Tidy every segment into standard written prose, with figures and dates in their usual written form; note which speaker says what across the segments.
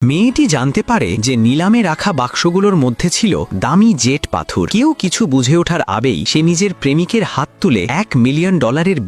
Speaker 1: মেয়েটি জানতে পারে যে নিলামে রাখা বাক্সগুলোর মধ্যে ছিল দামি জেট পাথর। কেউ কিছু বুঝে ওঠার আগেই সে নিজের প্রেমিকের হাত তুলে $1 মিলিয়ন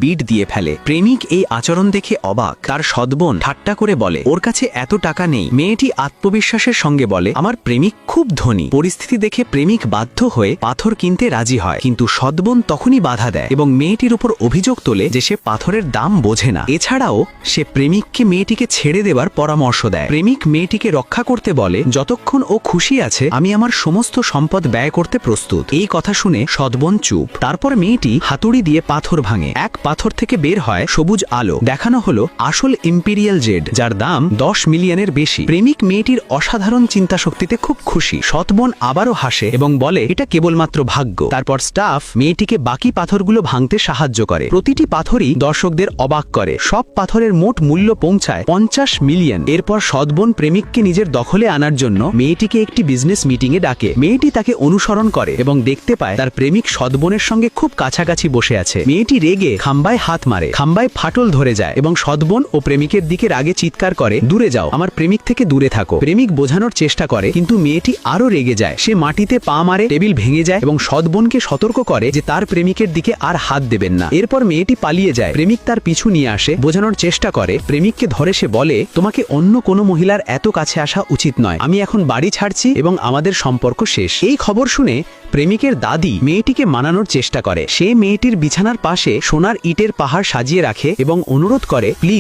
Speaker 1: বিড দিয়ে ফেলে। প্রেমিক এই আচরণ দেখে অবাক। তার সৎবোন ঠাট্টা করে বলে, ওর কাছে এত টাকা নেই। মেয়েটি আত্মবিশ্বাসের সঙ্গে বলে, আমার প্রেমিক খুব ধনী। পরিস্থিতি দেখে প্রেমিক বাধ্য হয়ে পাথর কিনতে রাজি হয়, কিন্তু সৎবোন তখনই বাধা দেয় এবং মেয়েটির উপর অভিযোগ তোলে যে সে পাথরের দাম বোঝে না। এছাড়াও সে প্রেমিককে মেয়েটিকে ছেড়ে দেবার পরামর্শ দেয়। প্রেমিক মেয়েটিকে রক্ষা করতে বলে, যতক্ষণ ও খুশি আছে আমি আমার সমস্ত সম্পদ ব্যয় করতে প্রস্তুত। এই কথা শুনে সৎবোন চুপ। তারপর মেয়েটি হাতুড়ি দিয়ে পাথর ভাঙে। এক পাথর থেকে বের হয় সবুজ আলো। দেখানো হলো আসল ইম্পেরিয়াল জেড, যার দাম 10 মিলিয়নের বেশি। প্রেমিক মেয়েটির অসাধারণ চিন্তা শক্তিতে খুব খুশি। সৎবোন আবারও হাসে এবং বলে, এটা কেবলমাত্র ভাগ্য। তারপর স্টাফ মেয়েটিকে বাকি পাথরগুলো ভাঙতে সাহায্য করে। প্রতিটি পাথরই দর্শকদের অবাক করে। সব পাথরের মোট মূল্য পৌঁছায় 50 মিলিয়ন। এরপর সৎবোন প্রেমিককে নিজের দখলে আনার জন্য মেয়েটিকে একটি বিজনেস মিটিংয়ে ডাকে। মেয়েটি তাকে অনুসরণ করে এবং দেখতে পায় তার প্রেমিক সৎবোনের সঙ্গে খুব কাছাকাছি বসে আছে। মেয়েটি রেগে খাম্বায় হাত মারে। খাম্বায় ফাটল ধরে যায় এবং সৎবোন ও প্রেমিকের দিকে রাগে চিৎকার করে, দূরে যাও, আমার প্রেমিক থেকে দূরে থাকো। প্রেমিক বোঝানোর চেষ্টা করে, কিন্তু মেয়েটি আরো রেগে যায়। সে মাটিতে পা মারে, টেবিল ভেঙে যায় এবং সৎবোনকে সতর্ক করে যে তার প্রেমিকের দিকে আর হাত দেবেন না। এরপর মেয়েটি পালিয়ে যায়। প্রেমিক তার পিছু নিয়ে আসে, বোঝানোর চেষ্টা করে। প্রেমিককে ধরে সে বলে, তোমাকে অন্য কোনো মহিলার এত কাছে আসা উচিত নয়। আমি এখন বাড়ি ছাড়ছি এবং আমাদের সম্পর্ক শেষ। এই খবর শুনে প্রেমিকের দাদি মেয়েটিকে মানানোর চেষ্টা করে। সে মেয়েটির বিছানার পাশে সোনার ইটের পাহাড় সাজিয়ে রাখে এবং অনুরোধ করে, প্লিজ